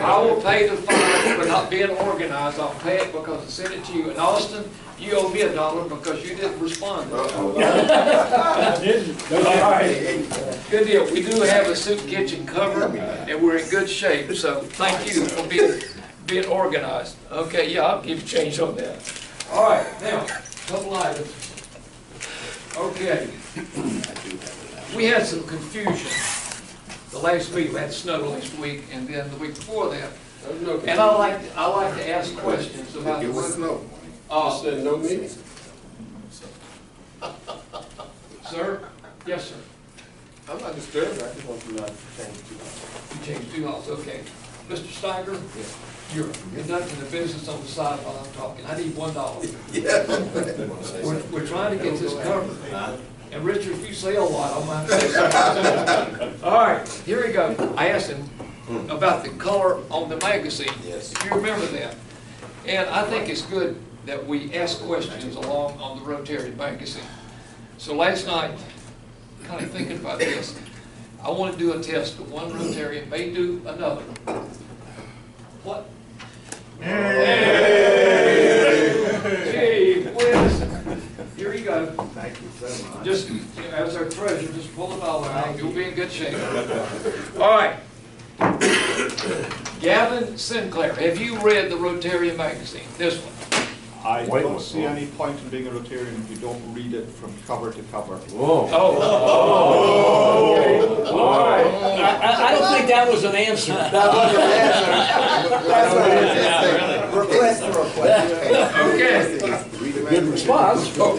I will pay the fine for not being organized. I'll pay it because I sent it to you. In Austin, you owe me $1 because you didn't respond. All right. Good deal. We do have a soup kitchen covered, and we're in good shape. So thank you for being organized. Okay, yeah, I'll give you change on that. All right, now, a couple items. Okay. We had some confusion. The last week, we had snow last week, and then the week before that. And I like to ask questions about It was snow. Said no meeting. Sir? Yes, sir. I'm not disturbed, I just want you not to change too much. You changed 2 hours, okay. Mr. Steiger, you're conducting the business on the side while I'm talking. I need $1. We're trying to get this covered. And Richard, if you say a lot, I'm going to have to say something. All right, here we go. I asked him about the color on the magazine. Yes. If you remember that. And I think it's good that we ask questions along on the Rotary magazine. So last night, kind of thinking about this, I want to do a test that one Rotarian may do another. What? Gee whiz. Here you go. Thank you so much. Just, as our treasurer, just pull it all out. You'll be in good shape. All right. Gavin Sinclair, have you read the Rotarian magazine? This one. I don't see any point in being a Rotarian if you don't read it from cover to cover. Oh. Okay. All right. I don't think that was an answer. That wasn't an answer. Request for request. Okay. Good response. All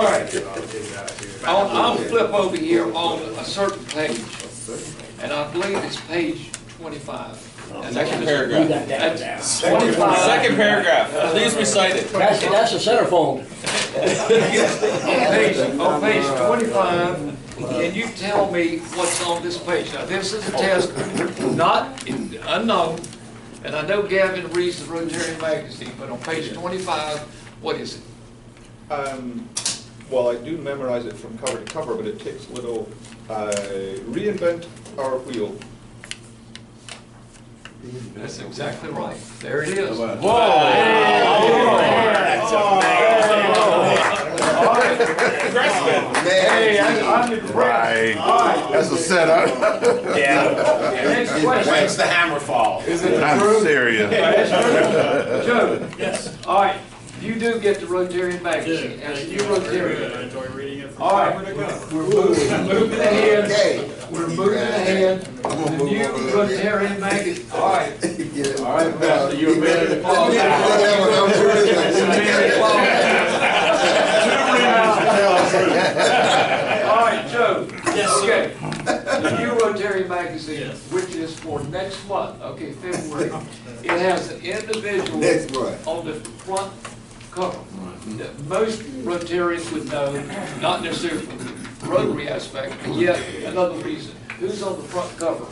right. I'll flip over here on a certain page, and I believe it's page 25. Second paragraph. That's 25. Second paragraph. Please recite it. That's a centerfold. On page 25, can you tell me what's on this page? Now, this is a test, not unknown, and I know Gavin reads the Rotarian magazine, but on page 25, what is it? Well, I do memorize it from cover to cover, but it takes a little reinvent our wheel. That's exactly right. There it is. Whoa! That's Hey, I'm impressed. Right. That's a setup. Next question. When's the hammer fall? I'm serious. Joe. Yes. All right. You do get the Rotarian magazine. As a new Rotarian. I enjoy reading it from All right. cover to cover. We're moving ahead. Okay. We're moving ahead. The new Rotarian magazine. All right. All right, Pastor. You're ready to fall back. All right, Joe. Yes, Okay. The new Rotary magazine, which is for next month, okay, February. It has an individual Next month. on the front cover that most Rotarians would know, not necessarily from the Rotary aspect, but yet another reason. Who's on the front cover?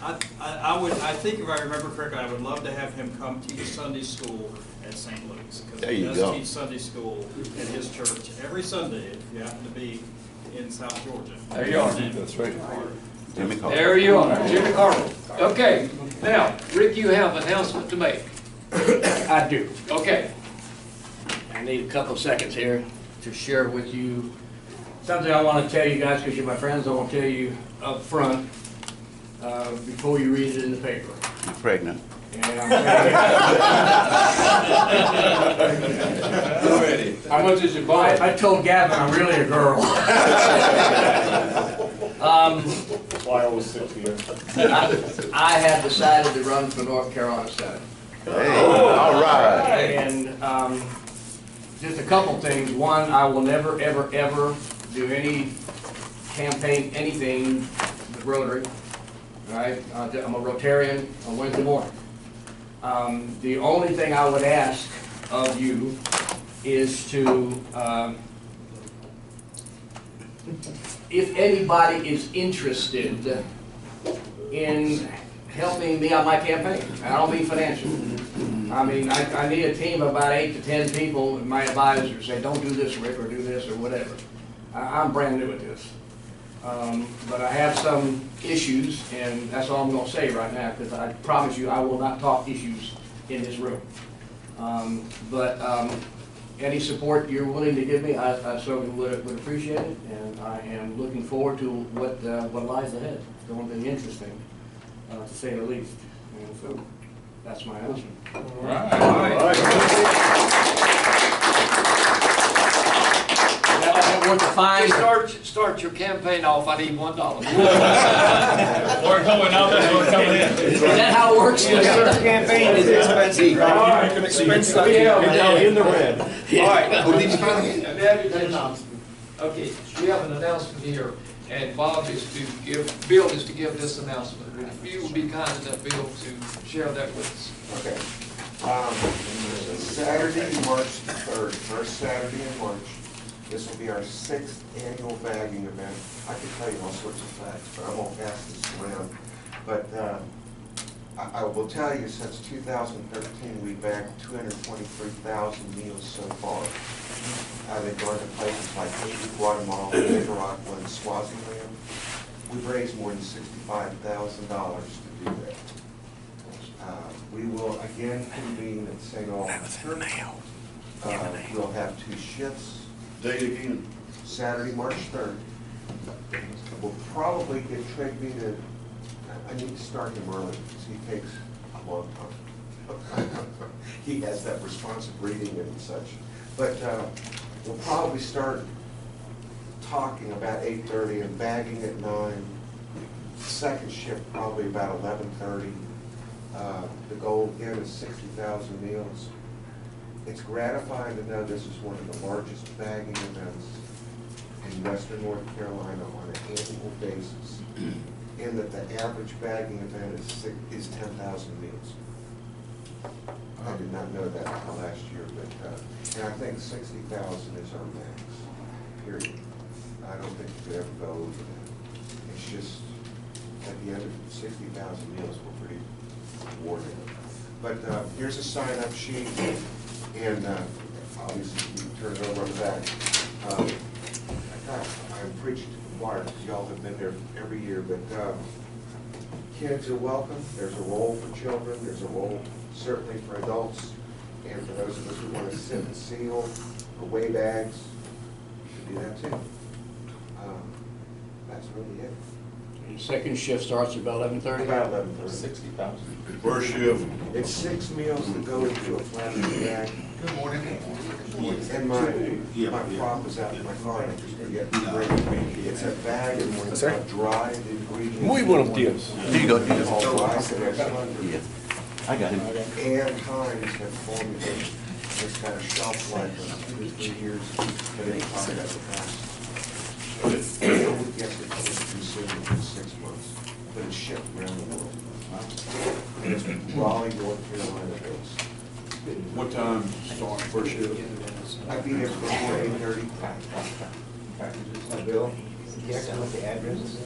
I think if I remember correctly, I would love to have him come teach Sunday school at St. Luke's. Because There he you does go. teach Sunday school at his church every Sunday if you happen to be in South Georgia. There you are. That's right. Jimmy Carter. There you are, Jimmy Carter. Okay, now, Rick, you have an announcement to make. I do. Okay. I need a couple of seconds here to share with you something I want to tell you guys, because you're my friends. I want to tell you up front before you read it in the paper. You're pregnant. And I'm telling Ready. How much is your bond? I told Gavin I'm really a girl. Why I was 6 years. I have decided to run for North Carolina Senate. Hey, all right. And just a couple things. One, I will never, ever, ever do any campaign, anything with Rotary. All right? I'm a Rotarian on Wednesday morning. The only thing I would ask of you is to, if anybody is interested in helping me on my campaign, I don't mean financial. I mean, I need a team of about 8 to 10 people, and my advisors say, don't do this, Rick, or do this, or whatever. I'm brand new at this. But I have some issues, and that's all I'm gonna say right now, because I promise you, I will not talk issues in this room. Any support you're willing to give me, I certainly would appreciate it, and I am looking forward to what lies ahead. It's going to be interesting, to say the least. And so, that's my announcement. Worth the fine. Just start your campaign off, I need $1. We're going out, we're coming in. Is that how it works? Campaign is expensive. All right. You can expense that. In the red. All right. Okay, we have an announcement here, and Bill is to give this announcement. If you would be kind enough, Bill, to share that with us. Okay. Saturday, March 3rd, first Saturday in March, this will be our 6th annual bagging event. I could tell you all sorts of facts, but I won't pass this around. But I will tell you, since 2013, we've bagged 223,000 meals so far. They've gone to places like Haiti, Guatemala, Nicaragua, and Swaziland. We've raised more than $65,000 to do that. We will again convene at St. Albans Church. We'll have 2 shifts. Date again. Saturday, March 3rd. We'll probably get Trigby to, I need to start him early because he takes a long time. He has that responsive reading and such. But we'll probably start talking about 8:30 and bagging at 9. Second shift probably about 11:30. The goal again is 60,000 meals. It's gratifying to know this is one of the largest bagging events in western North Carolina on an annual basis, in that the average bagging event is 10,000 meals. I did not know that until last year, but and I think 60,000 is our max, period. I don't think you could ever go over that. It's just, at the end of 60,000 meals, we're pretty rewarding. But here's a sign-up sheet. And obviously, you can turn it over on the back. I'm preaching to the choir because y'all have been there every year, but kids are welcome. There's a role for children. There's a role certainly for adults. And for those of us who want to sit and seal or weigh bags, you should do that too. That's really it. Second shift starts at about 11:30? About 11:30. 60,000. First shift. It's 6 meals that go into a flattened bag. Good morning. And my prop is out in my car, and I just forget to bring it. It's a bag, and when it's dried ingredients. Muy buenos días. Here you go. All dry, so there's Yeah. I got it. and times have formulated this kind of shelf life of 2 to 3 years at any time at the past. Yes, it's consumed in 6 months, but it's shipped around the world. And it's Raleigh, North Carolina based. What time start first shift? I'd be there before 8:30. Bill, you have to know what the address is?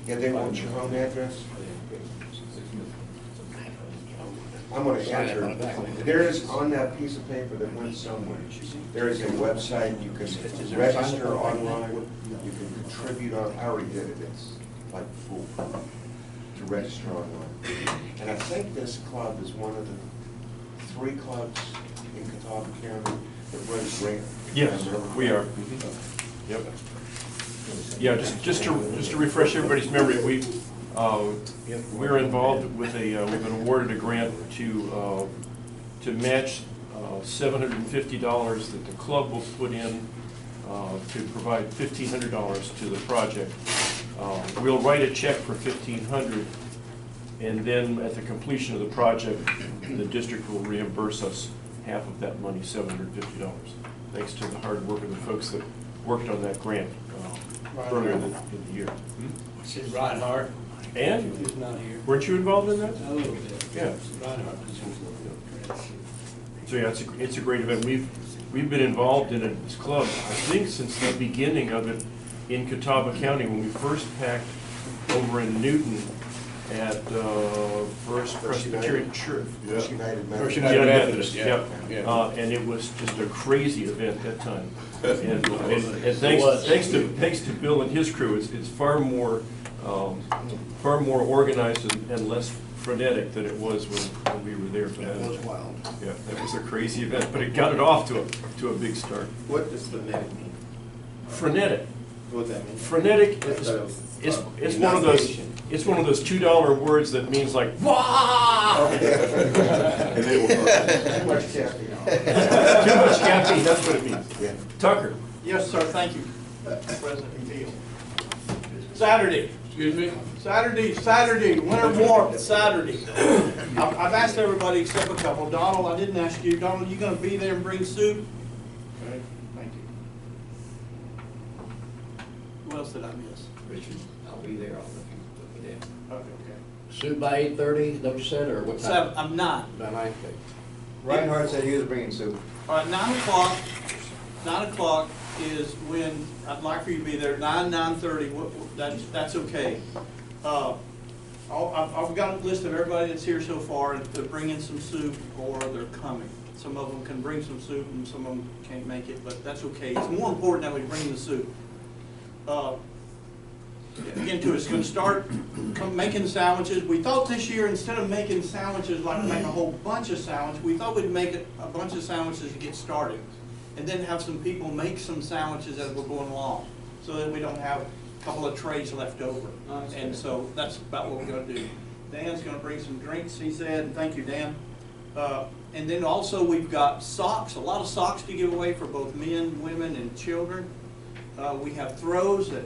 Yeah, they want your home address? I'm gonna enter, there is on that piece of paper that went somewhere, there is a website, you can register online, you can contribute on, I already did it, it's like fool to register online. And I think this club is one of the 3 clubs in Catawba County that runs grant. Yes, we are. Yep. Yeah, just to refresh everybody's memory, we're involved with we've been awarded a grant to match $750 that the club will put in to provide $1,500 to the project. We'll write a check for $1,500, and then at the completion of the project, the district will reimburse us half of that money, $750, thanks to the hard work of the folks that worked on that grant earlier in the year. Said Reinhardt. And? He's not here. Weren't you involved in that? A little bit. Yeah. Reinhardt was here. So yeah, it's a great event. We've been involved in this club, I think, since the beginning of it in Catawba County when we first packed over in Newton at First Presbyterian Church. First United Methodist. First United Methodist, Yep. yeah. And it was just a crazy event that time. And was. thanks to Bill and his crew, it's far more organized and less frenetic than it was when we were there for that. That was wild. Yeah, that was a crazy event, but it got it off to a big start. What does frenetic mean? Frenetic. What does that mean? Frenetic it's one of those $2 words that means like wah. And they will. Too much caffeine. Too much caffeine. That's what it means. Yeah. Tucker. Yes, sir, thank you, President McNeil. Saturday. Excuse me? Saturday, winter warmth, Saturday. I've asked everybody except a couple. Donald, I didn't ask you. Donald, you gonna be there and bring soup? Okay, thank you. Who else did I miss? Richard, I'll be there, I'll look you down. Okay. Soup by 8:30, is that what you said, or what time? Seven, I'm not. By 9:30. Reinhardt said he was bringing soup. All right, 9 o'clock. 9 o'clock is when I'd like for you to be there. 9:30. That's okay. I've got a list of everybody that's here so far to bring in some soup, or they're coming. Some of them can bring some soup, and some of them can't make it, but that's okay. It's more important that we bring the soup. Again, it's going to start making sandwiches. We thought this year, instead of making sandwiches, like make a whole bunch of sandwiches, we thought we'd make a bunch of sandwiches to get started, and then have some people make some sandwiches as we're going along, so that we don't have a couple of trays left over. And so that's about what we're going to do. Dan's going to bring some drinks, he said, and thank you, Dan. And then also we've got socks, a lot of socks to give away for both men, women, and children. We have throws that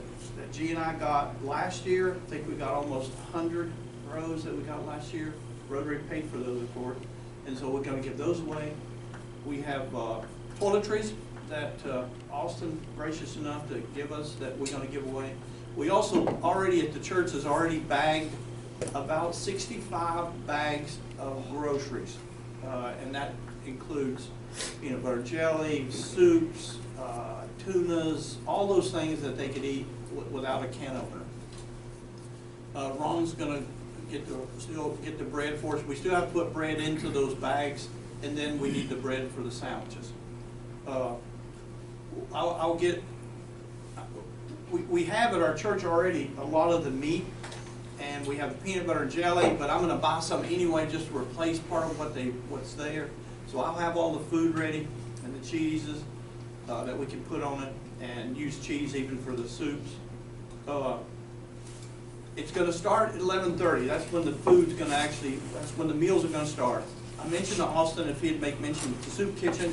G and I got last year. I think we got almost 100 throws that we got last year. Rotary paid for those, of course. And so we're going to give those away. We have toiletries that Austin gracious enough to give us that we're going to give away. We also already at the church has already bagged about 65 bags of groceries. And that includes peanut butter jelly, soups, tunas, all those things that they could eat without a can opener. Ron's going to still get the bread for us. We still have to put bread into those bags, and then we need the bread for the sandwiches. I'll get. We have at our church already a lot of the meat, and we have the peanut butter jelly, but I'm going to buy some anyway just to replace part of what's there. So I'll have all the food ready and the cheeses that we can put on it, and use cheese even for the soups. It's going to start at 11:30. That's when the food's going to that's when the meals are going to start. I mentioned to Austin, if he'd make mention of the soup kitchen,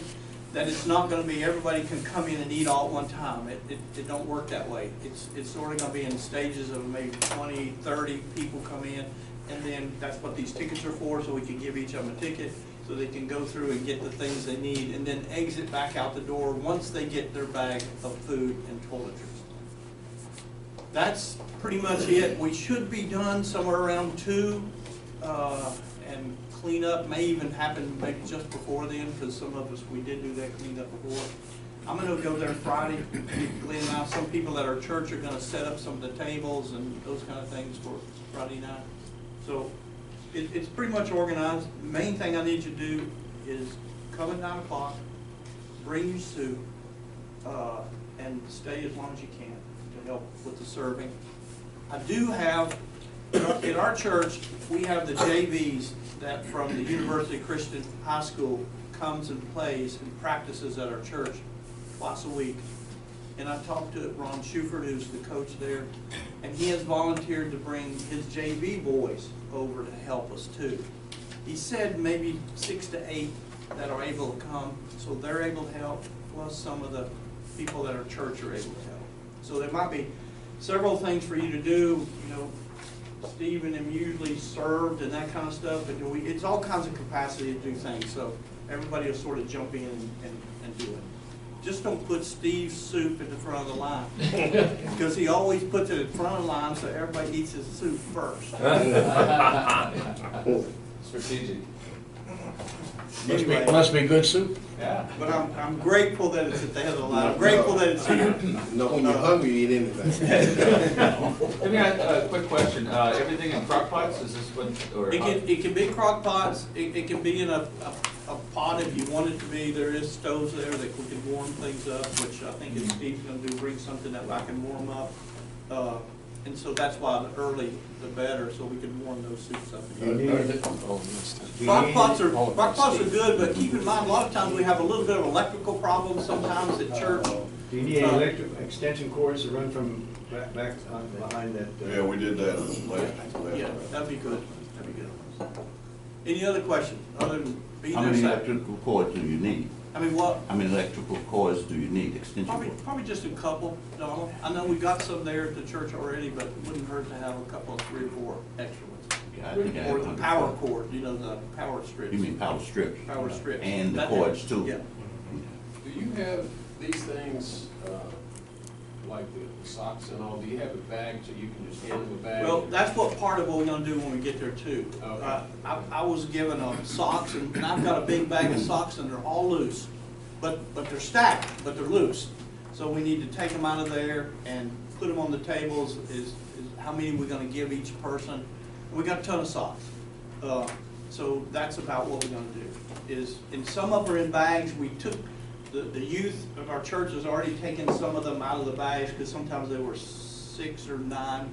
that it's not going to be everybody can come in and eat all at one time. It don't work that way. It's sort of going to be in stages of maybe 20, 30 people come in, and then that's what these tickets are for, so we can give each of them a ticket so they can go through and get the things they need, and then exit back out the door once they get their bag of food and toiletries. That's pretty much it. We should be done somewhere around 2, and cleanup may even happen maybe just before then, because some of us, we did do that cleanup before. I'm going to go there Friday, Glenn and I. Some people at our church are going to set up some of the tables and those kind of things for Friday night. So it's pretty much organized. The main thing I need you to do is come at 9 o'clock, bring your soup, and stay as long as you can to help with the serving. I do have, in our church, we have the JVs that from the University Christian High School comes and plays and practices at our church twice a week. And I talked to Ron Schufert, who's the coach there, and he has volunteered to bring his JV boys over to help us too. He said maybe 6 to 8 that are able to come, so they're able to help, plus some of the people at our church are able to help. So there might be several things for you to do. You know, Steve and them usually served and that kind of stuff, but it's all kinds of capacity to do things, so everybody will sort of jump in and do it. Just don't put Steve's soup at the front of the line, because he always puts it at the front of the line so everybody eats his soup first. Strategic. Anyway, Must be good soup. but I'm grateful that it's at the head of the line. I'm grateful that it's here. No, when you're hungry, you eat anything. Let me ask a quick question. Everything in crock pots, is this what, or? It can be crock pots, it can be in a pot if you want it to be. There is stoves there that we can warm things up, which I think Steve's gonna do, bring something that I can warm up. And so that's why the early, the better, so we can warm those soups up. Crock pots are good, but keep in mind, a lot of times we have a little bit of electrical problems sometimes at church. Do you need any electric extension cords to run from back on behind that? Yeah, we did that last. Yeah, that'd be good, that'd be good. Any other questions, other than being How there? many Saturday? electrical cords do you need? I mean, what? How many electrical cords do you need, extension cords? Probably just a couple, Donald. I know we got some there at the church already, but it wouldn't hurt to have a couple of 3 or 4 extra ones. Yeah, I think I have Or the 100 power cords. cord, you know, the power strips. You mean power strips? Power strips. And the That- cords too? Yeah. Do you have these things, like the socks and all, do you have a bag so you can just hand them a bag? Well, that's what part of what we're gonna do when we get there too. Okay. I was given socks, and I've got a big bag of socks, and they're all loose. But they're stacked, but they're loose. So we need to take them out of there and put them on the tables, is how many we're gonna give each person. We got a ton of socks. So that's about what we're gonna do. And some of them are in bags. We took, the youth of our church has already taken some of them out of the bags, because sometimes there were 6 or 9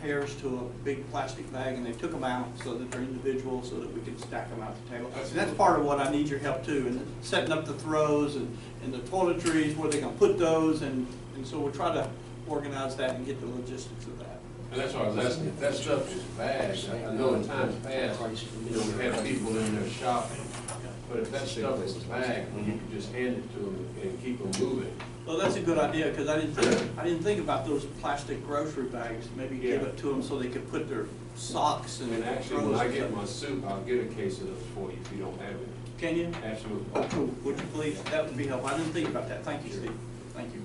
pairs to a big plastic bag, and they took them out so that they're individual, so that we can stack them out at the table. And that's part of what I need your help too, and setting up the throws and the toiletries, where they're gonna put those, and so we'll try to organize that and get the logistics of that. And that's why I was asking, if that stuff is bags, I know in times past, you know, we have people in there shopping. But if that stuff is bagged, you can just hand it to them and keep them moving. Well, that's a good idea, because I didn't think about those plastic grocery bags. Maybe give it to them so they could put their socks and. And actually, when I get my soup, I'll get a case of those for you if you don't have it. Can you? Absolutely. Oh, cool. Would you please? That would be helpful. I didn't think about that. Thank you, Steve. Thank you.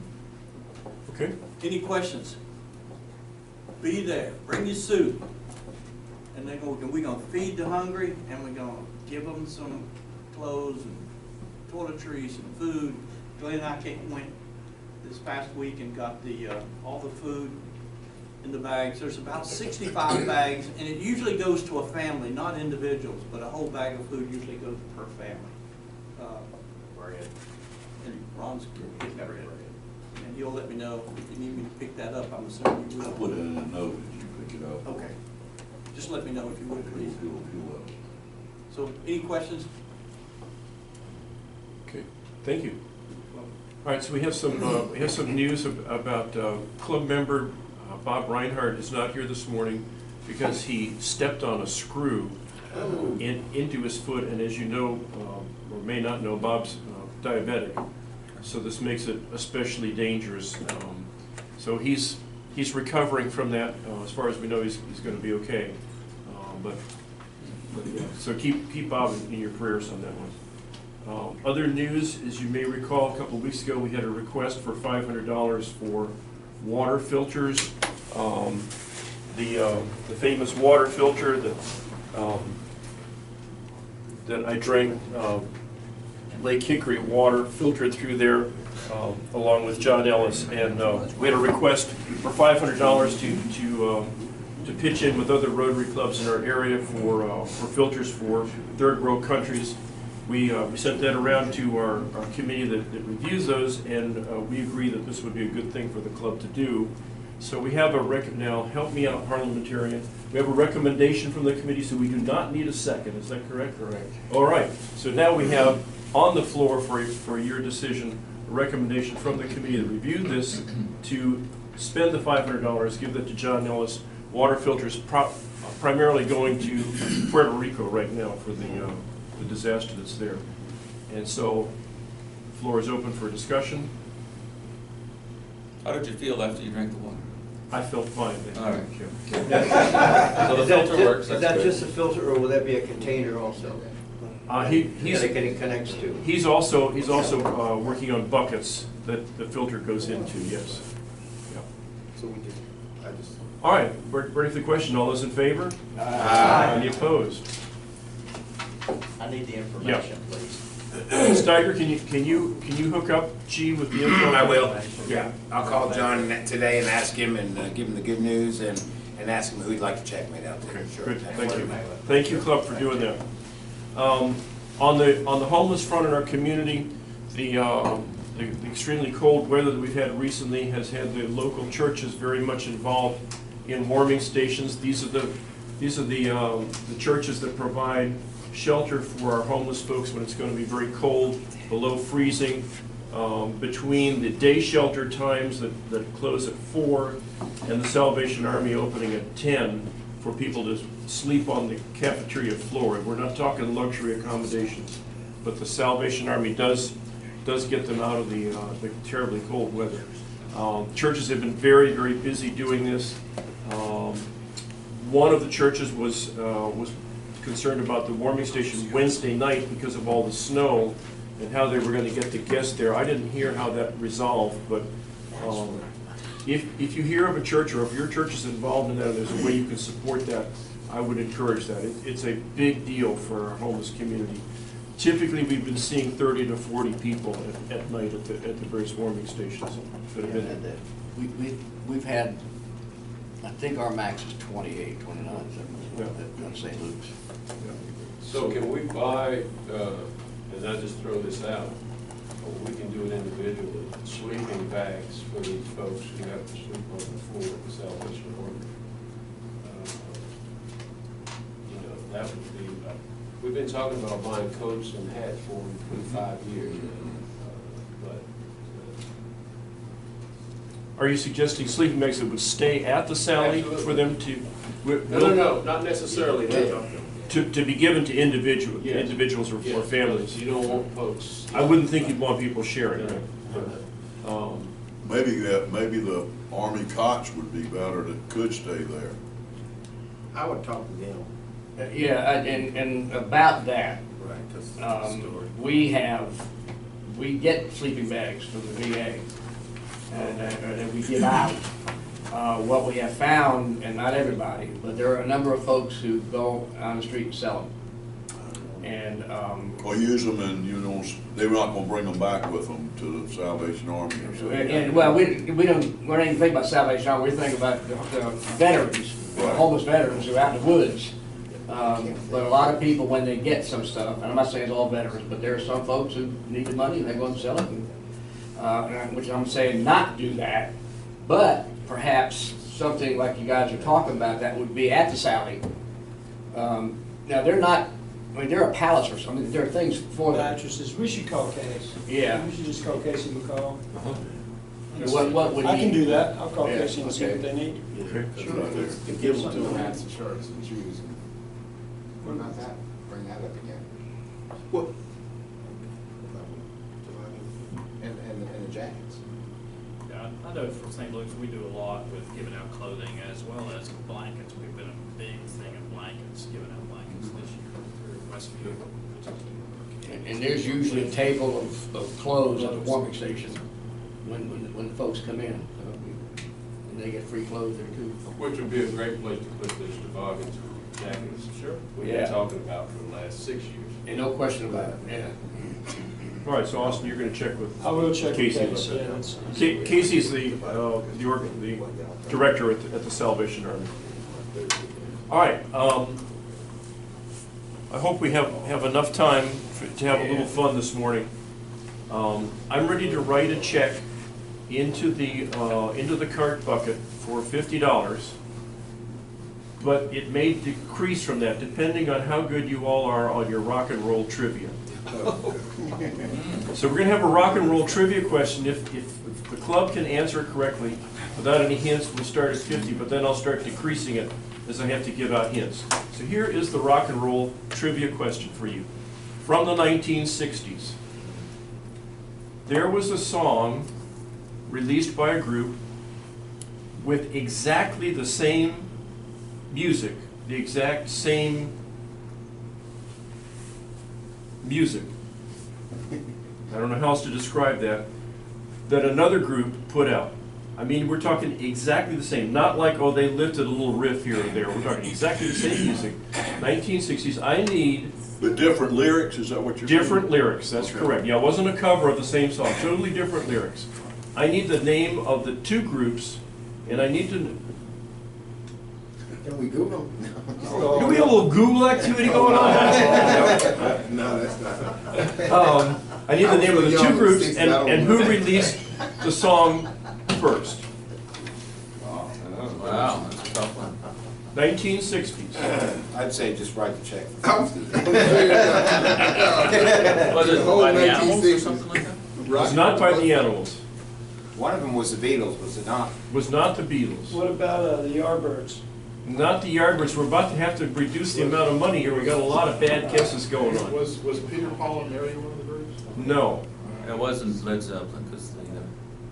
Okay. Any questions? Be there. Bring your soup. And we're gonna feed the hungry, and we're gonna give them some clothes and toiletries and food. Glenn and I went this past week and got all the food in the bags. There's about 65 bags, and it usually goes to a family, not individuals, but a whole bag of food usually goes per family. And Ron's getting that ready. And he'll let me know if you need me to pick that up. I'm assuming you I will. put it in a note that you pick it up. Okay. Just let me know if you would, please. You will. So, any questions? Okay, thank you. All right, so we have some news about club member Bob Reinhardt is not here this morning because he stepped on a screw into his foot, and as you know, or may not know, Bob's diabetic, so this makes it especially dangerous. So he's recovering from that. As far as we know, he's going to be okay. But yeah, so keep Bob in your prayers on that one. Other news, as you may recall, a couple of weeks ago, we had a request for $500 for water filters. The famous water filter that I drank, Lake Hickory water, filtered through there along with John Ellis, and we had a request for $500 to pitch in with other Rotary clubs in our area for filters for third world countries. We sent that around to our committee that reviews those, and we agree that this would be a good thing for the club to do. So we have now, help me out, parliamentarian. We have a recommendation from the committee, so we do not need a second. Is that correct? Correct. All right. So now we have on the floor for your decision a recommendation from the committee that reviewed this to spend the $500, give that to John Ellis. Water filters primarily going to Puerto Rico right now for the disaster that's there. And so the floor is open for discussion. How did you feel after you drank the water? I felt fine. All right. Thank you. So the filter works, Is that's that good. just a filter, or will that be a container also? That it connects to? He's also working on buckets that the filter goes into, yes. Yeah. So we just, All right, ready for the question. All those in favor? Aye. Any opposed? I I need the information, please. Steiger, can you hook up G with the info? I will, yeah. I'll call John today and ask him and give him the good news and ask him who he'd like to check made out to. Okay, Sure. good, thank you. Thank you, Club, for doing that. On the homeless front in our community, the extremely cold weather that we've had recently has had the local churches very much involved in warming stations. These are the churches that provide shelter for our homeless folks when it's going to be very cold, below freezing, between the day shelter times that close at 4 and the Salvation Army opening at 10 for people to sleep on the cafeteria floor. We're not talking luxury accommodations, but the Salvation Army does get them out of the terribly cold weather. Churches have been very, very busy doing this. One of the churches was concerned about the warming station Wednesday night because of all the snow and how they were going to get the guests there. I didn't hear how that resolved, but if you hear of a church or if your church is involved in that, there's a way you can support that, I would encourage that. It's a big deal for our homeless community. Typically, we've been seeing 30 to 40 people at night at the various warming stations that have been there. We've had, I think our max is 28, 29, at St. Luke's. So can we buy, and I just throw this out, or we can do it individually, sleeping bags for these folks who have to sleep on the floor at the Salvation Army? You know, that would be, we've been talking about buying coats and hats for them for 5 years now. Are you suggesting sleeping bags that would stay at the Sally for them to? No, not necessarily. To be given to individuals, Yes. individuals or Yes, families. You don't want folks. I wouldn't think you'd want people sharing. No. Right? Maybe the Army cots would be better that could stay there. I would talk to them. Yeah, and about that, Right, 'cause we get sleeping bags from the VA, and we give out. What we have found, and not everybody, but there are a number of folks who go on the street and sell them. And, Or use them and, they're not gonna bring them back with them to the Salvation Army or something. well, we don't even think about Salvation Army, we think about the veterans, the homeless veterans who are out in the woods. But a lot of people, when they get some stuff, and I'm not saying it's all veterans, but there are some folks who need the money and they go and sell it. Which I'm saying not do that, but perhaps something like you guys are talking about that would be at the Sally. Now they're not, there are pallets or something, there are things for them. Mattresses, we should call Case. Yeah. We should just call Casey McCall. What would I can he? do that, I'll call Yeah, Casey and see okay. what they need. Okay. And give them to them hats and shirts and shoes. What about that? Bring that up again. What? And the jackets. Yeah, I know for St. Luke's, we do a lot with giving out clothing as well as blankets. We've been a big thing of blankets, giving out blankets this year through Westview. And there's usually a table of clothes at the warming station when folks come in. And they get free clothes there too. Which would be a great place to put those toboggans or jackets. Sure. We've Yeah. been talking about for the last 6 years. And no question about it, yeah. All right, so Austin, you're going to check with I will check with Casey. Case, yeah. that's- Casey's the director at the Salvation Army. All right, I hope we have enough time to have a little fun this morning. I'm ready to write a check into the cart bucket for $50, but it may decrease from that depending on how good you all are on your rock and roll trivia. So we're going to have a rock and roll trivia question. If the club can answer it correctly without any hints, we'll start at 50, but then I'll start decreasing it as I have to give out hints. So here is the rock and roll trivia question for you. From the 1960s, there was a song released by a group with exactly the same music, the exact same music. I don't know how else to describe that another group put out. I mean, we're talking exactly the same. Not like, oh, they lifted a little riff here or there. We're talking exactly the same music. 1960s. I need But different lyrics, is that what you're saying? Different lyrics, that's Okay. correct. Yeah, it wasn't a cover of the same song, totally different lyrics. I need the name of the two groups, and I need to, Can we Google? do we have a little Google activity going on? No, that's not. I need the name of the two groups and who released the song first. Wow, that's a tough one. 1960s. I'd say just write the check. Was it by the Animals or something like that? It was not by the Animals. One of them was the Beatles, was it not? Was not the Beatles. What about the Yardbirds? Not the Yardbirds. We're about to have to reduce the amount of money here. We got a lot of bad guesses going on. Was Peter, Paul, and Mary one of the groups? No. It wasn't Led Zeppelin, because they,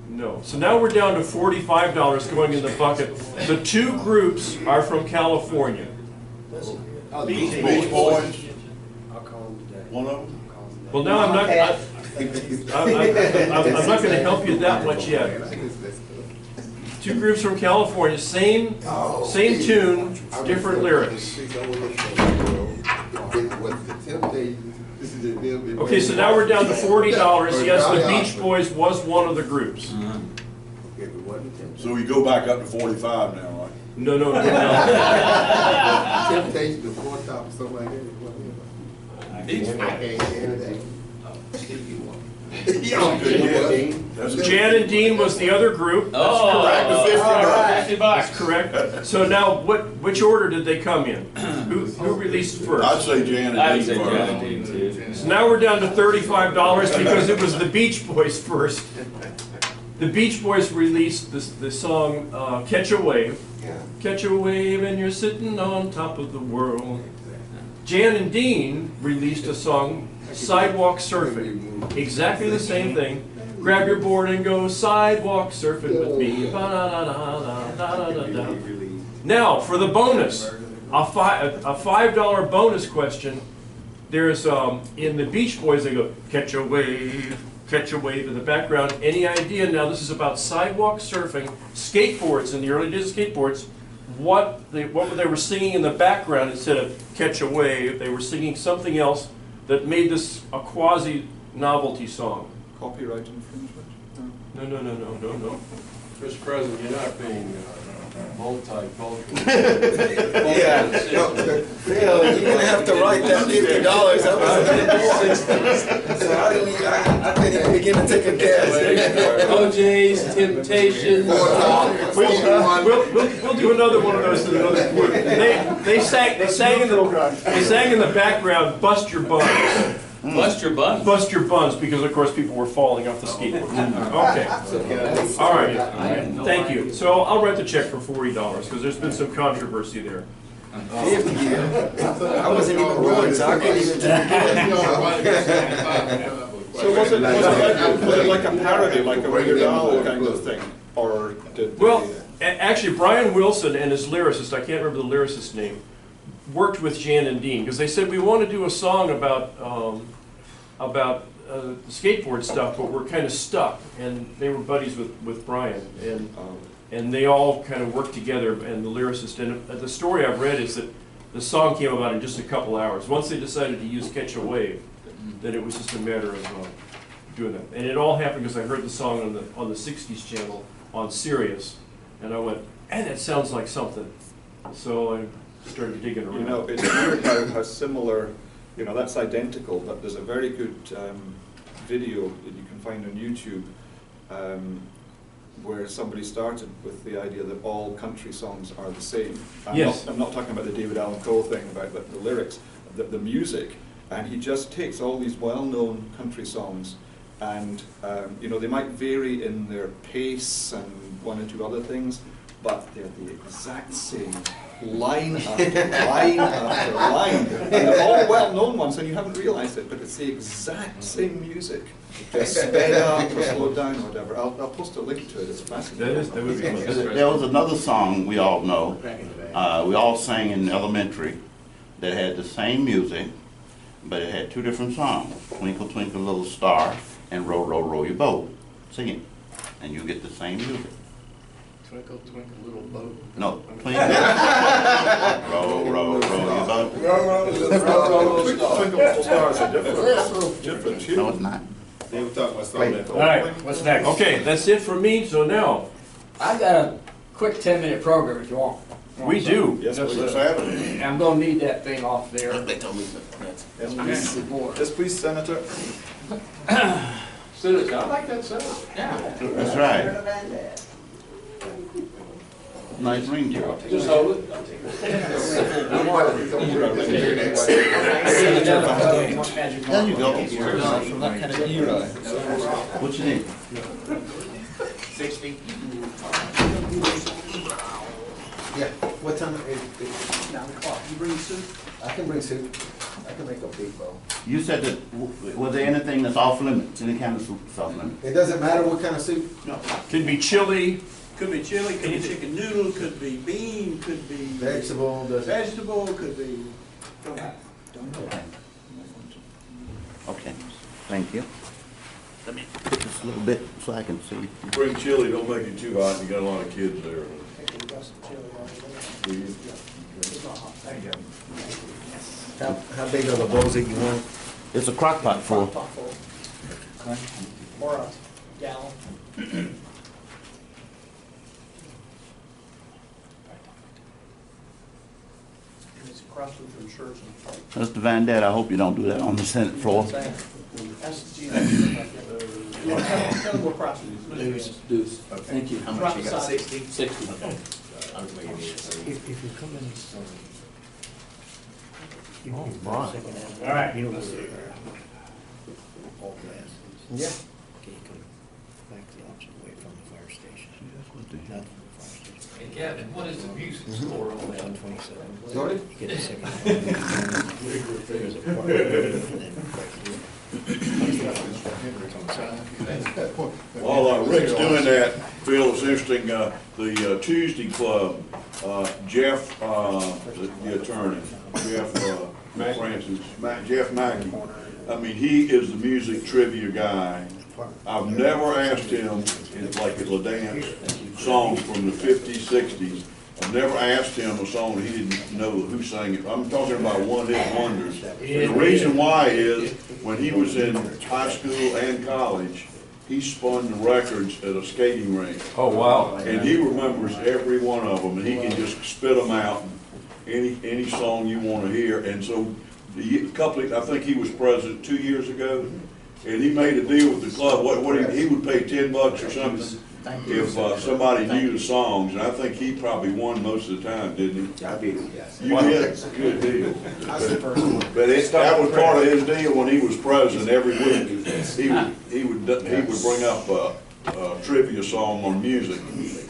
No. So now we're down to $45 going in the bucket. The two groups are from California. Oh, the Beach Beach Boys, I'll call him today. one of them? Well, now I'm not going to help you that much yet. Two groups from California, same tune, different lyrics. Okay, so now we're down to $40. Yes, the Beach Boys was one of the groups. So we go back up to 45 now, right? No, no, no, no. Temptation to four top, something like that. Jan and Dean was the other group. That's correct. So now, which order did they come in? Who released I'd first? say Jan I and would Dean say Jan and first. Dean too. So now we're down to $35 because it was the Beach Boys first. The Beach Boys released the song Catch a Wave. Catch a wave and you're sitting on top of the world. Jan and Dean released a song, Sidewalk Surfing. Exactly the same thing. Grab your board and go sidewalk surfing with me. Ba-da-da-da-da-da-da-da. Now, for the bonus, a $5 bonus question. There's, in the Beach Boys, they go, catch a wave in the background. Any idea? Now, this is about sidewalk surfing, skateboards, in the early days of skateboards. What they were singing in the background instead of catch a wave, they were singing something else that made this a quasi-novelty song. Copyright infringement? No, no, no, no, no, no. Mr. President, you're not being multicultural. Yeah, Phil, you're gonna have to write that $50. That was so I couldn't even begin to take a guess. OJ's, Temptations. We'll do another one of those in another group. They sang in the background, "Bust Your Buns." Bust your buns. Bust your buns, because of course people were falling off the skateboard. Okay. All right. Thank you. So I'll write the check for $40 because there's been some controversy there. 50, I wasn't even born, so I couldn't even So was it like a parody, like a Weird Al kind of thing? Or did Well, actually, Brian Wilson and his lyricist, I can't remember the lyricist's name, worked with Jan and Dean because they said we want to do a song about skateboard stuff, but we're kind of stuck. And they were buddies with Brian, and they all kind of worked together. And the lyricist, and the story I've read is that the song came about in just a couple hours. Once they decided to use "Catch a Wave," then it was just a matter of doing that. And it all happened because I heard the song on the '60s channel on Sirius, and I went, "And that sounds like something." So I started digging around. You know, it's weird how similar, you know, that's identical, but there's a very good video that you can find on YouTube where somebody started with the idea that all country songs are the same. I'm not talking about the David Allan Coe thing, about the lyrics, the music, and he just takes all these well-known country songs and, you know, they might vary in their pace and one or two other things, but they're the exact same, line after line after line. And they're all well-known ones, and you haven't realized it, but it's the exact same music, just sped up or slowed down or whatever. I'll post a link to it, it's fascinating. That would be fun. There was another song we all know, we all sang in elementary, that had the same music, but it had two different songs, Twinkle Twinkle Little Star and Row Row Row Your Boat. Sing it, and you get the same music. Twinkle, twinkle, little boat. No, twinkle. Roll, roll, roll your boat. Twinkle little stars are different tune. No, it's not. They were talking about Play. All right, what's next? Okay, that's it for me, so now, I got a quick 10-minute program if you want. we do. Yes, Let's please. have it. I'm gonna need that thing off there. They told me Yes, please. Yes, please, Senator. Senator, I like that senator. That's right. Nice ring job. Just hold it. There you go. What you need? 60. Yeah, what time? 9 o'clock. You bring soup? I can bring soup. I can make a big bowl. You said that, was there anything that's off limits, any kind of soup that's off limits? It doesn't matter what kind of soup? No. Could be chili. Could be chili, could be chicken noodle, could be bean, could be Vegetable, doesn't. vegetable, could be, don't matter. Okay. Okay, thank you. Let me put this a little bit so I can see. You bring chili, don't make it too hot, you got a lot of kids there. How big are the bowls that you want? It's a crock pot full. Or a gallon. It's across from church and. Mr. Van Dett, I hope you don't do that on the Senate floor. That's Gina. Tell them what price it is. Deuce. Thank you. How much you got? 60? 60. If you come in. Oh, my. All right. Yeah. Hey, Captain, what is the music score on that? Sorry? While Rick's doing that, Phil, it's interesting, the Tuesday Club, Jeff, the attorney, Jeff Francis, Jeff Mackey, I mean, he is the music trivia guy. I've never asked him, like at La Dance, songs from the 50s, 60s. I've never asked him a song he didn't know who sang it. I'm talking about one-hit wonders. And the reason why is, when he was in high school and college, he spun the records at a skating rink. Oh, wow. And he remembers every one of them, and he can just spit them out, any song you want to hear. And so, I think he was president 2 years ago, and he made a deal with the club. He would pay $10 or something if somebody knew the songs, and I think he probably won most of the time, didn't he? I did, yes. You did? Good deal. But that was part of his deal when he was president. Every week, he would bring up a trivia song on music,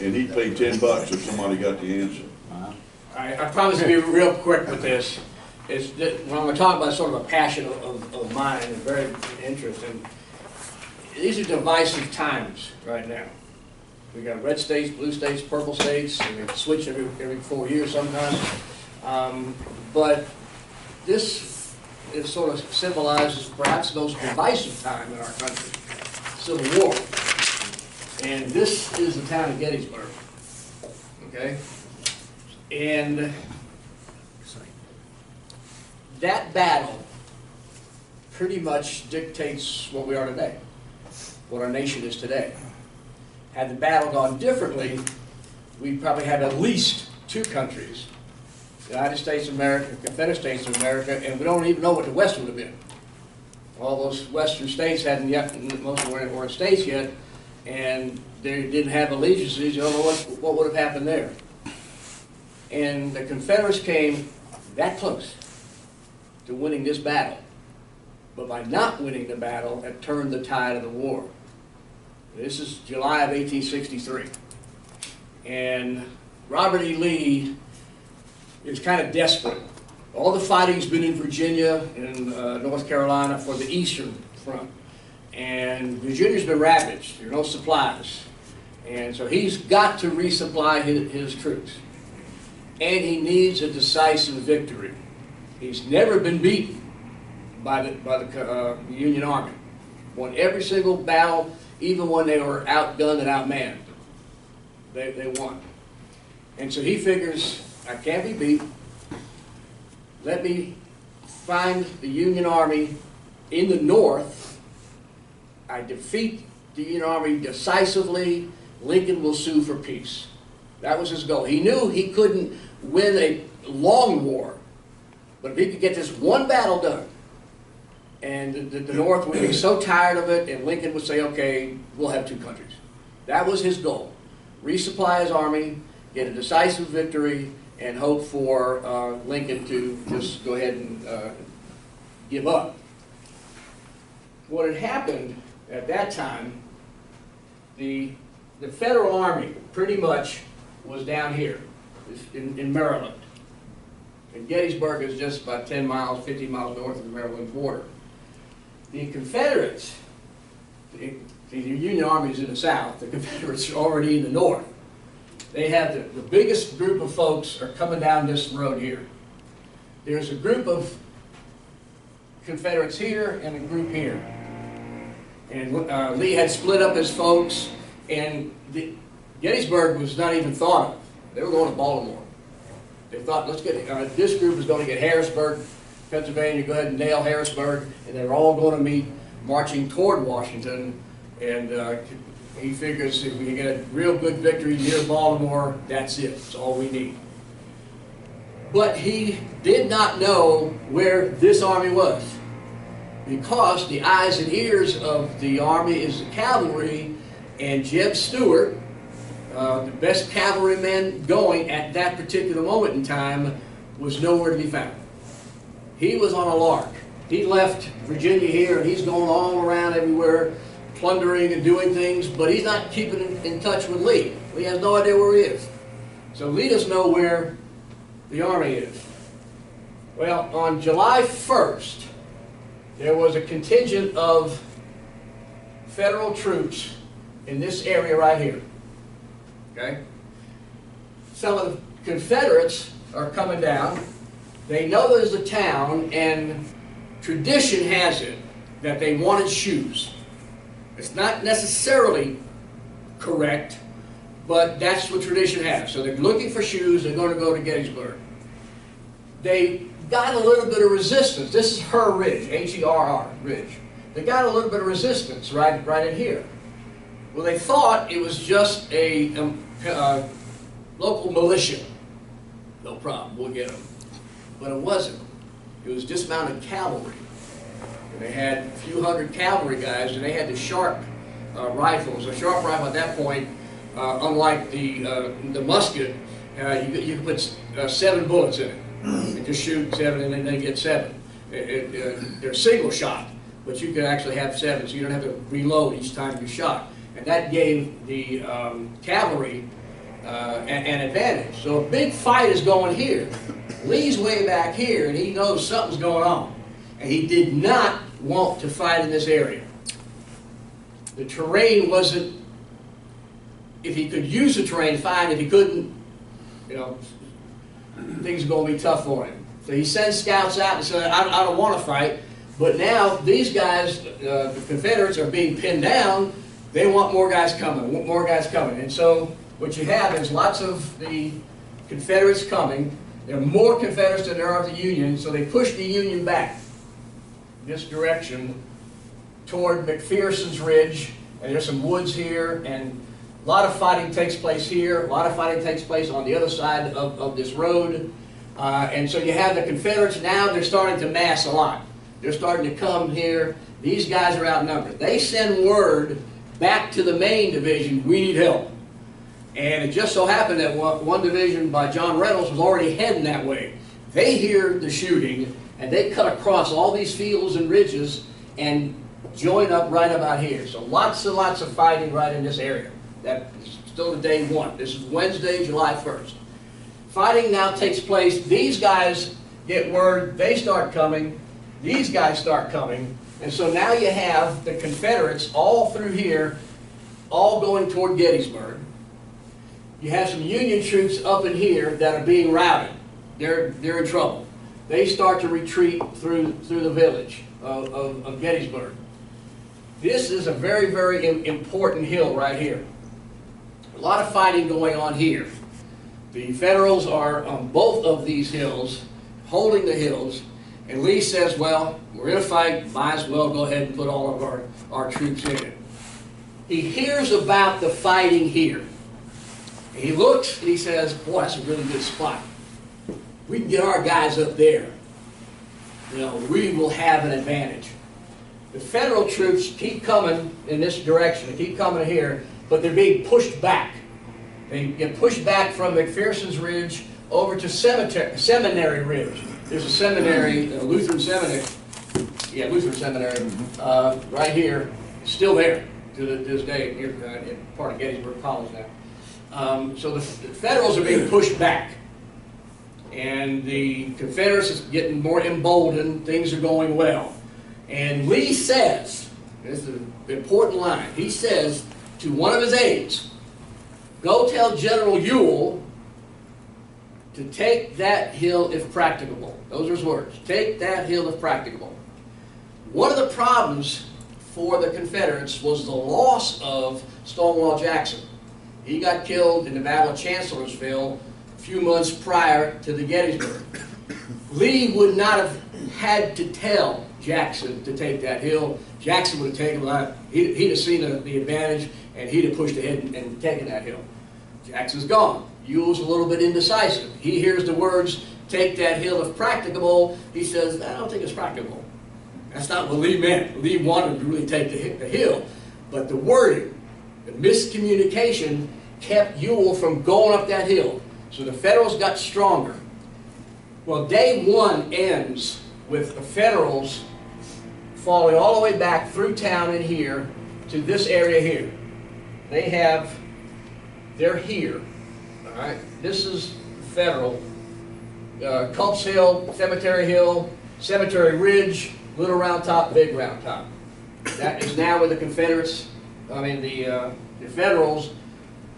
and he'd pay $10 if somebody got the answer. All right, I promise to be real quick with this. Is that when I'm going to talk about sort of a passion of mine, and very interesting. These are divisive times right now. We got red states, blue states, purple states, and we switch every 4 years sometimes. But this is sort of symbolizes perhaps the most divisive time in our country, Civil War. And this is the town of Gettysburg, okay? And that battle pretty much dictates what we are today, what our nation is today. Had the battle gone differently, we'd probably have at least two countries, the United States of America, Confederate States of America, and we don't even know what the West would have been. All those western states hadn't yet, most of them weren't states yet, and they didn't have allegiances. You don't know what would have happened there. And the Confederates came that close to winning this battle, but by not winning the battle, it turned the tide of the war. This is July of 1863, and Robert E. Lee is kind of desperate. All the fighting's been in Virginia and North Carolina for the Eastern Front, and Virginia's been ravaged. There are no supplies, and so he's got to resupply his troops, and he needs a decisive victory. He's never been beaten by the Union Army. Won every single battle, even when they were outgunned and outmanned. They won. And so he figures, I can't be beat. Let me find the Union Army in the north. I defeat the Union Army decisively. Lincoln will sue for peace. That was his goal. He knew he couldn't win a long war, but if he could get this one battle done, and the North would be so tired of it, and Lincoln would say, okay, we'll have two countries. That was his goal. Resupply his army, get a decisive victory, and hope for Lincoln to just go ahead and give up. What had happened at that time, the Federal Army pretty much was down here in Maryland. And Gettysburg is just about 10 miles, 15 miles north of the Maryland border. The Confederates, the Union Army is in the south, the Confederates are already in the north. They have the biggest group of folks are coming down this road here. There's a group of Confederates here and a group here. And Lee had split up his folks, and Gettysburg was not even thought of. They were going to Baltimore. They thought, let's get, this group is going to get Harrisburg, Pennsylvania, go ahead and nail Harrisburg, and they were all going to meet marching toward Washington, and he figures if we get a real good victory near Baltimore, that's it, that's all we need. But he did not know where this army was, because the eyes and ears of the army is the cavalry, and Jeb Stuart, the best cavalryman going at that particular moment in time, was nowhere to be found. He was on a lark. He left Virginia here, and he's going all around everywhere, plundering and doing things, but he's not keeping in touch with Lee. Lee has no idea where he is. So Lee doesn't know where the army is. Well, on July 1st, there was a contingent of federal troops in this area right here. Okay? Some of the Confederates are coming down. They know there's a town, and tradition has it that they wanted shoes. It's not necessarily correct, but that's what tradition has. So they're looking for shoes. They're going to go to Gettysburg. They got a little bit of resistance. This is Her Ridge, H-E-R-R, Ridge. They got a little bit of resistance right in here. Well, they thought it was just a local militia. No problem, we'll get them. But it wasn't. It was dismounted cavalry. And they had a few hundred cavalry guys, and they had the Sharp rifles. A Sharp rifle at that point, unlike the musket, you could put 7 bullets in it. And just shoot 7, and then they get 7. They're single shot, but you could actually have 7, so you don't have to reload each time you shot. And that gave the cavalry an advantage. So a big fight is going here. Lee's way back here, and he knows something's going on. And he did not want to fight in this area. The terrain wasn't, if he could use the terrain, fine. If he couldn't, you know, things are going to be tough for him. So he sends scouts out and says, I don't want to fight. But now these guys, the Confederates, are being pinned down. They want more guys coming, more guys coming. And so what you have is lots of the Confederates coming. There are more Confederates than there are of the Union, so they push the Union back this direction toward McPherson's Ridge, and there's some woods here, and a lot of fighting takes place here, a lot of fighting takes place on the other side of this road, and so you have the Confederates now, they're starting to mass a lot. They're starting to come here. These guys are outnumbered. They send word back to the main division, we need help. And it just so happened that one division by John Reynolds was already heading that way. They hear the shooting, and they cut across all these fields and ridges and join up right about here. So lots and lots of fighting right in this area. That is still the day one. This is Wednesday, July 1st. Fighting now takes place. These guys get word, they start coming. These guys start coming. And so now you have the Confederates all through here, all going toward Gettysburg. You have some Union troops up in here that are being routed. They're in trouble. They start to retreat through the village of Gettysburg. This is a very, very important hill right here. A lot of fighting going on here. The Federals are on both of these hills, holding the hills, and Lee says, well, we're in a fight, might as well go ahead and put all of our troops in it. He hears about the fighting here. He looks and he says, boy, that's a really good spot. We can get our guys up there. You know, we will have an advantage. The Federal troops keep coming in this direction. They keep coming here, but they're being pushed back. They get pushed back from McPherson's Ridge over to Seminary Ridge. There's a seminary, a Lutheran seminary, Lutheran seminary, right here, still there to this day, part of Gettysburg College now. So the Federals are being pushed back, and the Confederates is getting more emboldened. Things are going well, and Lee says, this is an important line. He says to one of his aides, "Go tell General Ewell to take that hill if practicable." Those are his words. Take that hill if practicable. One of the problems for the Confederates was the loss of Stonewall Jackson. He got killed in the Battle of Chancellorsville a few months prior to the Gettysburg. Lee would not have had to tell Jackson to take that hill. Jackson would have taken a lot. He'd have seen the advantage, and he'd have pushed ahead and taken that hill. Jackson's gone. Ewell's a little bit indecisive. He hears the words, "take that hill if practicable." He says, "I don't think it's practicable." That's not what Lee meant. Lee wanted to really take the hill. But the wording, the miscommunication, kept Ewell from going up that hill. So the Federals got stronger. Well, day one ends with the Federals falling all the way back through town in here to this area here. They're here. All right, this is Federal. Culp's Hill, Cemetery Ridge, Little Round Top, Big Round Top. That is now where the Confederates, the Federals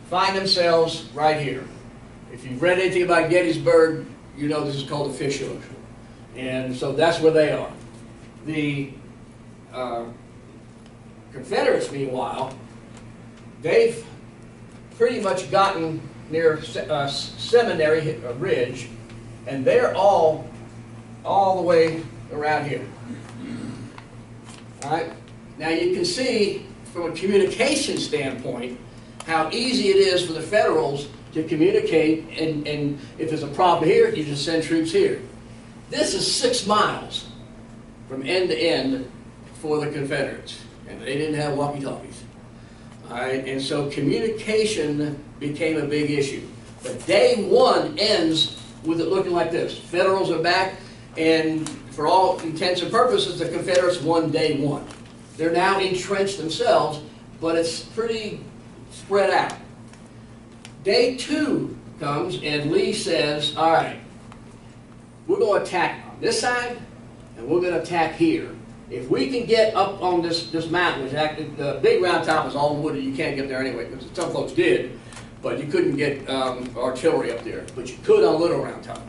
find themselves right here. If you've read anything about Gettysburg, you know this is called the Fish Hook. And so that's where they are. The Confederates, meanwhile, they've pretty much gotten near Seminary Ridge, and they're all the way around here. All right? Now you can see from a communication standpoint how easy it is for the Federals to communicate, and if there's a problem here, you just send troops here. This is 6 miles from end to end for the Confederates, and they didn't have walkie-talkies. All right, and so communication became a big issue. But day one ends with it looking like this. Federals are back, and for all intents and purposes, the Confederates won day one. They're now entrenched themselves, but it's pretty spread out. Day two comes, and Lee says, all right, we're going to attack on this side, and we're going to attack here. If we can get up on this mountain, which actually, the Big Round Top is all wooded, you can't get there anyway, because some folks did, but you couldn't get artillery up there, but you could on Little Round Top.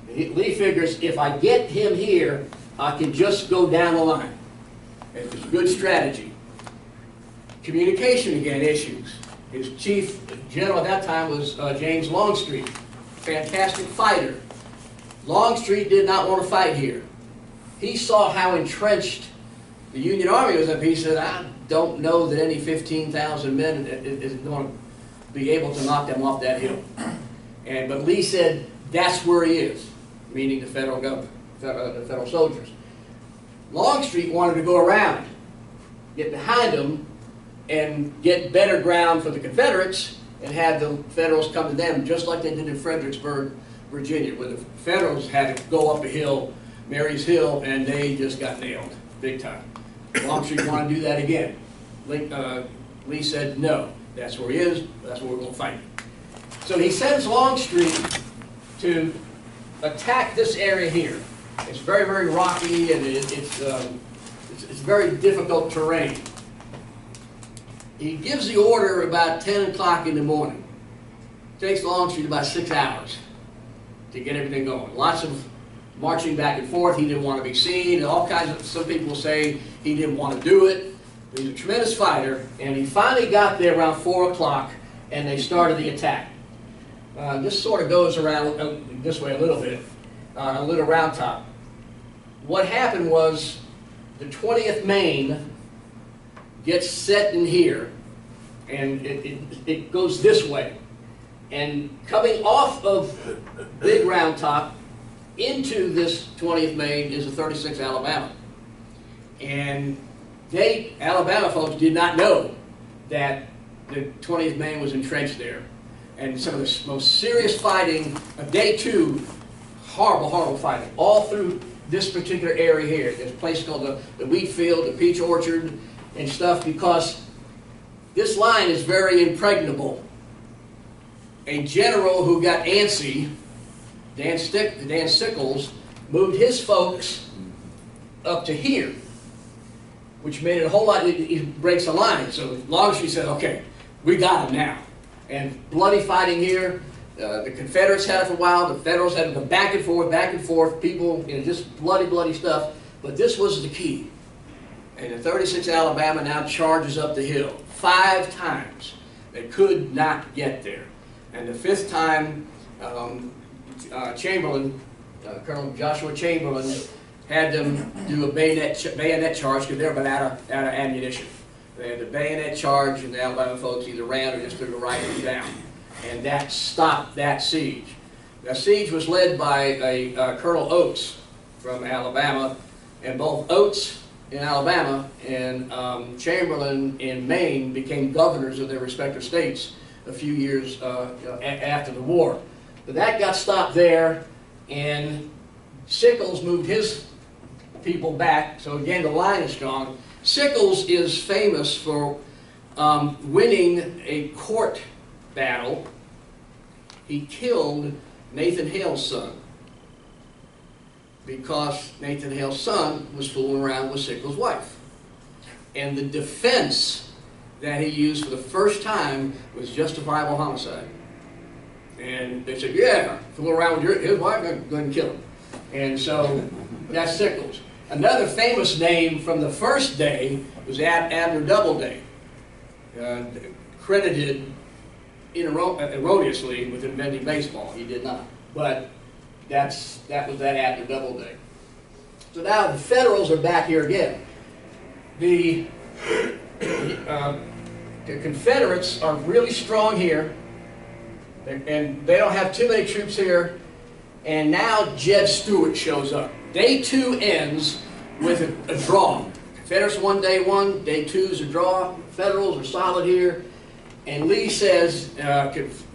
Lee figures, if I get him here, I can just go down the line. It's a good strategy. Communication again issues. His chief general at that time was James Longstreet, fantastic fighter. Longstreet did not want to fight here. He saw how entrenched the Union Army was up. He said, I don't know that any 15,000 men is going to be able to knock them off that hill. But Lee said, that's where he is, meaning the federal government, the federal soldiers. Longstreet wanted to go around, get behind them, and get better ground for the Confederates and have the Federals come to them, just like they did in Fredericksburg, Virginia, where the Federals had to go up a hill, Mary's Hill, and they just got nailed, big time. Longstreet wanted to do that again. Lee said, no, that's where he is, that's where we're going to fight. So he sends Longstreet to attack this area here. It's very, very rocky, and it's very difficult terrain. He gives the order about 10 o'clock in the morning. It takes Longstreet about 6 hours to get everything going. Lots of marching back and forth. He didn't want to be seen. All kinds of, some people say he didn't want to do it. He's a tremendous fighter, and he finally got there around 4 o'clock, and they started the attack. This sort of goes around this way a little bit, a little round top. What happened was the 20th Maine gets set in here, and it goes this way. And coming off of Big Round Top into this 20th Maine is a 36 Alabama. And Alabama folks did not know that the 20th Maine was entrenched there. And some of the most serious fighting of day 2, horrible, horrible fighting, all through this particular area here. There's a place called the wheat field, the peach orchard, and stuff, because this line is very impregnable. A general who got antsy, Dan Sickles, moved his folks up to here, which made it a whole lot. He breaks the line. So Longstreet said, "Okay, we got him now." And bloody fighting here. The Confederates had it for a while. The Federals had to go back and forth. People, just bloody, bloody stuff. But this was the key. And the 36 Alabama now charges up the hill 5 times. They could not get there. And the 5th time, Chamberlain, Colonel Joshua Chamberlain, had them do a bayonet charge because they were out of ammunition. They had the bayonet charge, and the Alabama folks either ran or just took a rifle down. And that stopped that siege. The siege was led by a Colonel Oates from Alabama, and both Oates in Alabama and Chamberlain in Maine became governors of their respective states a few years after the war. But that got stopped there, and Sickles moved his people back, so again the line is strong. Sickles is famous for winning a court battle. He killed Nathan Hale's son because Nathan Hale's son was fooling around with Sickles' wife. And the defense that he used for the first time was justifiable homicide. And they said, "Yeah, fool around with his wife, go ahead and kill him." And so that's Sickles. Another famous name from the first day was Abner Doubleday, credited erroneously with inventing baseball. He did not. But that was that Abner Doubleday. So now the Federals are back here again. The Confederates are really strong here, and they don't have too many troops here. And now Jeb Stuart shows up. Day 2 ends with a draw. Confederates won day 1, day 2 is a draw. Federals are solid here. And Lee says,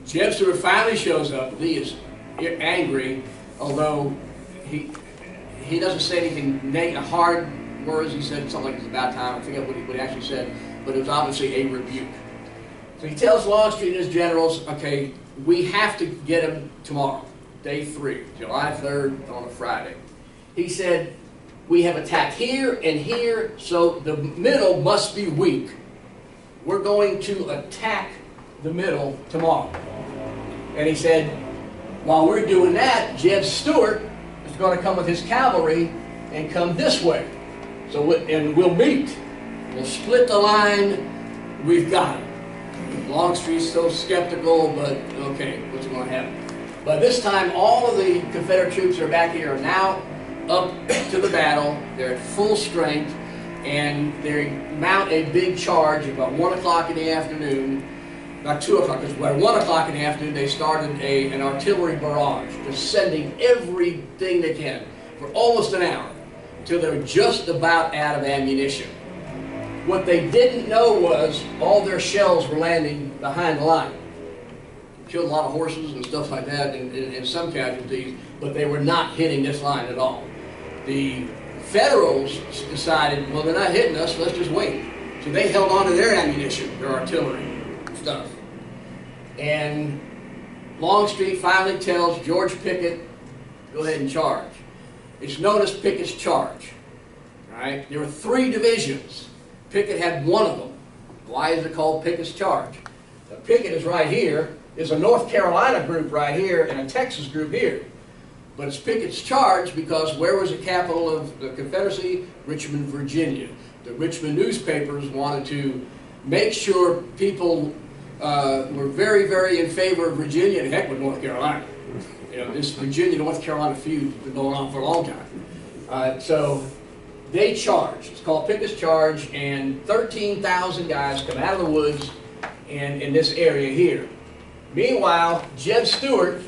Jeb Stuart finally shows up. Lee is angry, although he doesn't say anything hard words. He said something like it's about time. I forget what he actually said, but it was obviously a rebuke. So he tells Longstreet and his generals, "Okay, we have to get him tomorrow, day 3, July 3rd on a Friday." He said, "We have attacked here and here, so the middle must be weak. We're going to attack the middle tomorrow." And he said, while we're doing that, Jeb Stuart is going to come with his cavalry and come this way. And we'll meet. We'll split the line. We've got it. Longstreet's still skeptical, but okay, what's going to happen? But this time, all of the Confederate troops are back here now up to the battle. They're at full strength, and they mount a big charge about 1 o'clock in the afternoon. Not 2 o'clock, because by 1 o'clock in the afternoon they started an artillery barrage, just sending everything they can for almost an hour, until they were just about out of ammunition. What they didn't know was all their shells were landing behind the line. Killed a lot of horses and stuff like that, and some casualties, but they were not hitting this line at all. The Federals decided, well, they're not hitting us, let's just wait. So they held on to their ammunition, their artillery stuff. And Longstreet finally tells George Pickett, go ahead and charge. It's known as Pickett's Charge. Right? There were 3 divisions. Pickett had one of them. Why is it called Pickett's Charge? Now, Pickett is right here. There's a North Carolina group right here and a Texas group here. But it's Pickett's Charge because where was the capital of the Confederacy? Richmond, Virginia. The Richmond newspapers wanted to make sure people were very, very in favor of Virginia and heck with North Carolina. You know, this Virginia-North Carolina feud has been going on for a long time. So they charged. It's called Pickett's Charge, and 13,000 guys come out of the woods in this area here. Meanwhile, Jeb Stuart,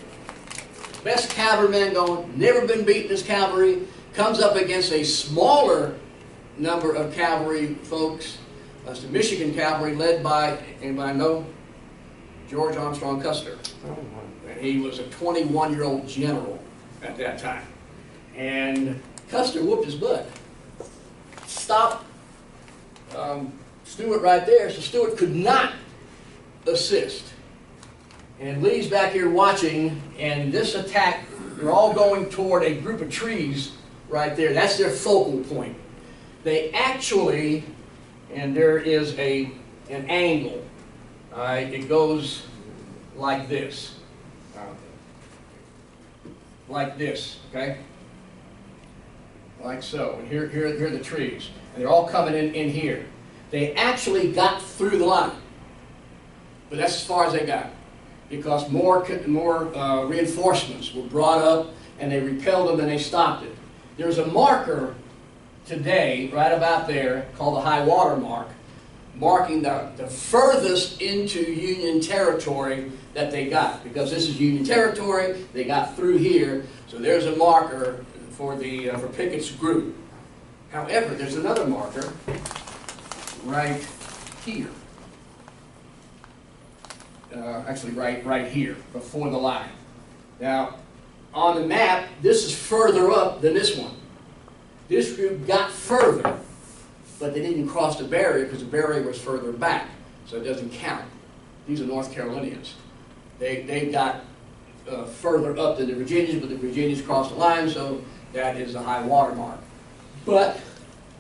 best cavalryman going, never been beaten as cavalry, comes up against a smaller number of cavalry folks. That's the Michigan cavalry led by, anybody know? George Armstrong Custer. And he was a 21-year-old general at that time. And Custer whooped his butt. Stopped Stuart right there, so Stuart could not assist. And Lee's back here watching, and this attack, they're all going toward a group of trees right there. That's their focal point. They actually, and there is an angle, it goes like this. Like this, okay? Like so. And here are the trees. And they're all coming in here. They actually got through the line. But that's as far as they got. Because more reinforcements were brought up, and they repelled them and they stopped it. There's a marker today, right about there, called the high water mark, marking the furthest into Union territory that they got. Because this is Union territory, they got through here, so there's a marker for Pickett's group. However, there's another marker right here. Actually right here, before the line. Now, on the map, this is further up than this one. This group got further, but they didn't cross the barrier because the barrier was further back, so it doesn't count. These are North Carolinians. They got further up than the Virginians, but the Virginians crossed the line, so that is the high water mark. But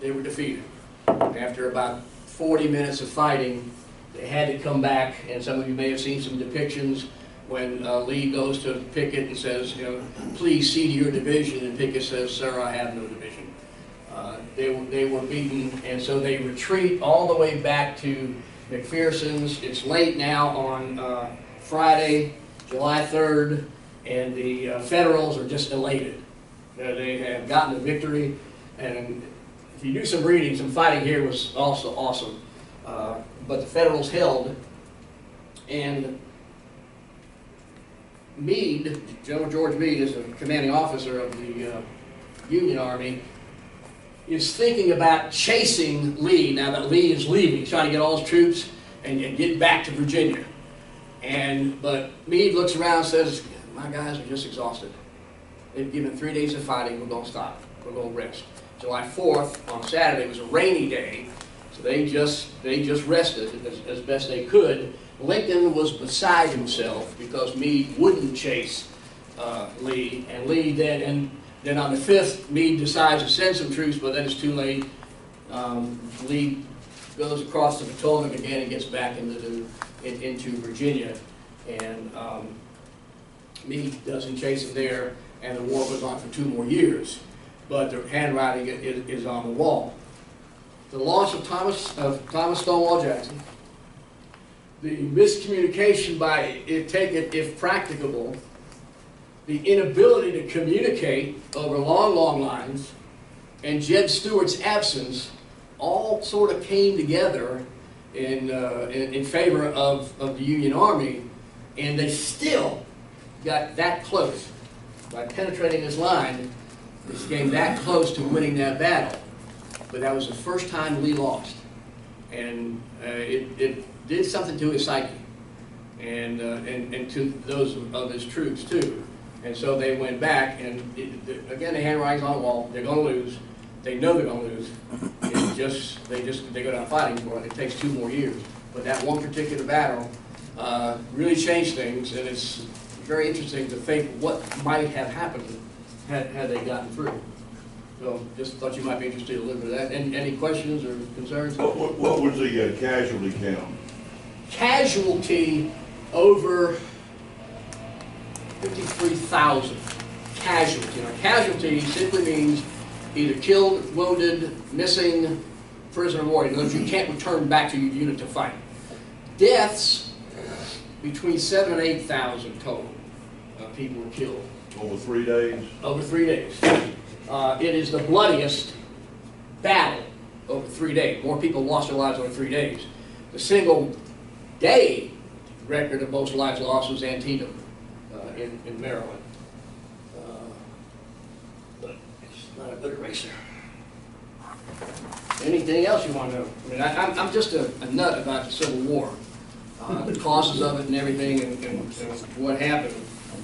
they were defeated. After about 40 minutes of fighting, they had to come back, and some of you may have seen some depictions when Lee goes to Pickett and says, you know, please cede your division, and Pickett says, sir, I have no division. They were beaten, and so they retreat all the way back to McPherson's. It's late now on Friday, July 3rd, and the Federals are just elated. They have gotten a victory, and if you do some reading, some fighting here was also awesome. But the Federals held, and Meade, General George Meade, is the commanding officer of the Union Army, is thinking about chasing Lee now that Lee is leaving. He's trying to get all his troops and get back to Virginia. But Meade looks around and says, my guys are just exhausted. They've given 3 days of fighting, we're going to stop. We're going to rest. July 4th, on Saturday, was a rainy day, so they just rested as best they could. Lincoln was beside himself because Meade wouldn't chase Lee, and Lee then on the 5th, Meade decides to send some troops, but then it's too late. Lee goes across the Potomac again and gets back into Virginia, and Meade doesn't chase him there, and the war goes on for 2 more years. But the handwriting is on the wall. The loss of Thomas Stonewall Jackson, the miscommunication by if practicable, the inability to communicate over long lines, and Jeb Stuart's absence all sort of came together in favor of the Union Army, and they still got that close. By penetrating this line, this came that close to winning that battle. But that was the first time Lee lost. And it did something to his psyche, and to those of his troops too. And so they went back, and again, the handwriting's on the wall. They're going to lose. They know they're going to lose. They go down fighting for it. It takes 2 more years. But that one particular battle really changed things, and it's very interesting to think what might have happened had they gotten through. So just thought you might be interested in a little bit of that. Any questions or concerns? What was the casualty count? Casualty over 53,000 casualty. Now, casualty simply means either killed, wounded, missing, prisoner of war. In other words, you can't return back to your unit to fight. Deaths between 7,000 and 8,000 total people were killed. Over 3 days? Over 3 days. It is the bloodiest battle over 3 days. More people lost their lives over 3 days. The single day record of most lives lost was Antietam in Maryland. But it's not a good eraser. Anything else you want to know? I mean, I'm just a nut about the Civil War, the causes of it and everything, and what happened.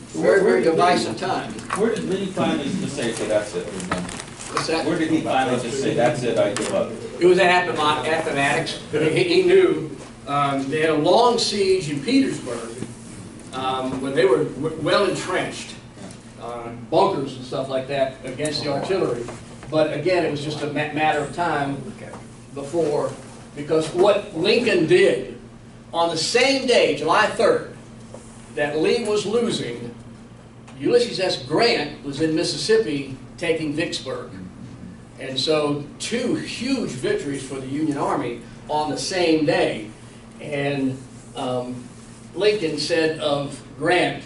Very, very divisive time. Where did Lee finally just say, so that's it, we're done? What's that? Where did he finally just say, that's it, I give up? It was at Appomattox. He knew they had a long siege in Petersburg when they were well entrenched, bunkers and stuff like that against the artillery. But again, it was just a matter of time before, because what Lincoln did on the same day, July 3rd, that Lee was losing, Ulysses S. Grant was in Mississippi taking Vicksburg. And so 2 huge victories for the Union Army on the same day. And Lincoln said of Grant,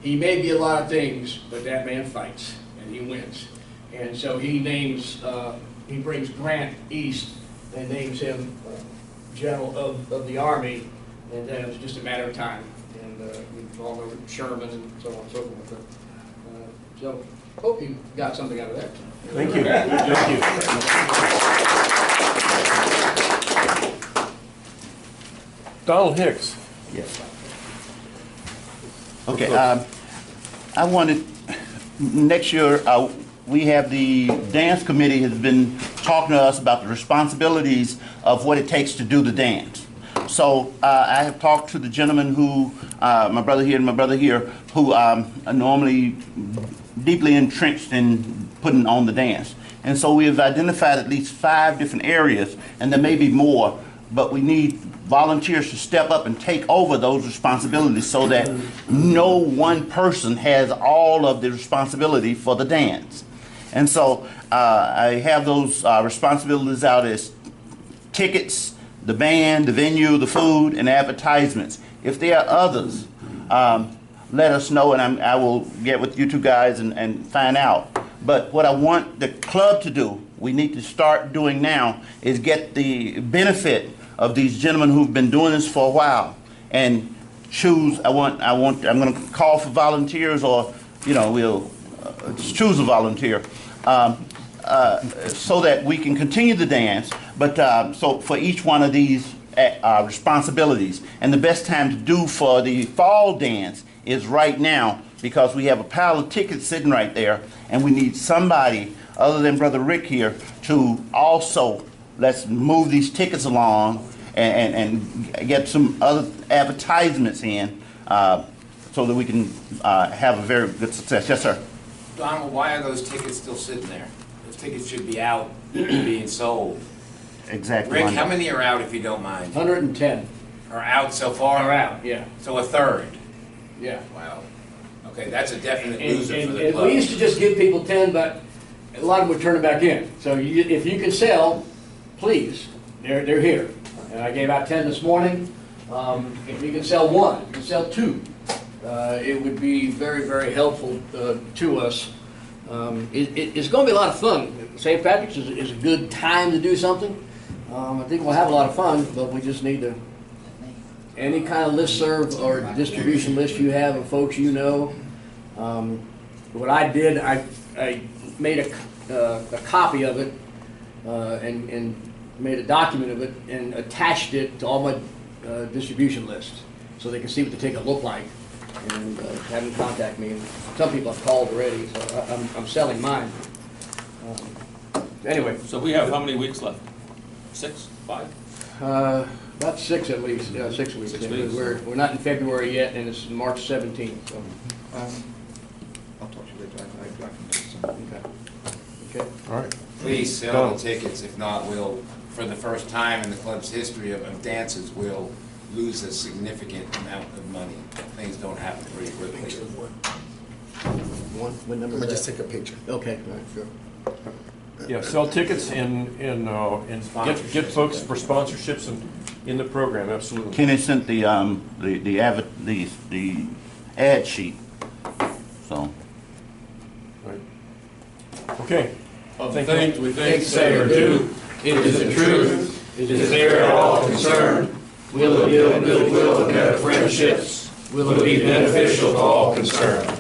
he may be a lot of things, but that man fights and he wins. And so he brings Grant east and names him general of the army, and then it was just a matter of time. And we all know Sherman and so on and so forth. So hope you got something out of that. Thank you. Thank you. Donald Hicks. Yes. Okay, I wanted, next year, we have the dance committee has been talking to us about the responsibilities of what it takes to do the dance. So I have talked to the gentleman who, my brother here and my brother here, who are normally deeply entrenched in putting on the dance. And so we have identified at least 5 different areas, and there may be more, but we need volunteers to step up and take over those responsibilities so that no one person has all of the responsibility for the dance. And so I have those responsibilities out as tickets, the band, the venue, the food, and advertisements. If there are others, let us know, and I will get with you 2 guys and find out. But what I want the club to do, we need to start doing now, is get the benefit of these gentlemen who've been doing this for a while, and choose. I'm going to call for volunteers, or we'll choose a volunteer, so that we can continue the dance. But so for each one of these responsibilities, and the best time to do for the fall dance is right now, because we have a pile of tickets sitting right there, and we need somebody other than Brother Rick here to also let's move these tickets along and get some other advertisements in so that we can have a very good success. Yes, sir. Donald, why are those tickets still sitting there? Those tickets should be out being sold. Exactly. Rick, how many are out, if you don't mind? 110. Are out so far? Are out, yeah. So a third? Yeah. Wow. Okay, that's a definite loser for the and club. we used to just give people 10, but a lot of them would turn it back in. So if you can sell, please, they're here. And I gave out 10 this morning. If you can sell 1, you can sell 2. It would be very, very helpful to us. It's going to be a lot of fun. St. Patrick's is a good time to do something. I think we'll have a lot of fun, but we just need to, any kind of listserv or distribution list you have of folks you know. What I did, I made a copy of it and made a document of it and attached it to all my distribution lists so they can see what the ticket look like and have them contact me. And some people have called already, so I'm selling mine. Anyway. So we have how many weeks left? 6, 5? About 6 at least. 6 weeks. 6 weeks. We're not in February yet, and it's March 17th. So. I'll talk to you later. I can do some. Okay. All right. Please sell the tickets. If not, we'll, for the first time in the club's history of dances, we'll lose a significant amount of money. Things don't happen very quickly. What number? I'm gonna just take a picture. Okay. All right. Sure. Yeah, sell tickets and get folks for sponsorships in the program, absolutely. Kenny sent the ad sheet, so. Right. Okay. Of Thank you. things we think, say, or do, it is the truth, it is there at all concerned. Will it build goodwill and better friendships? Will it be beneficial to all concerned?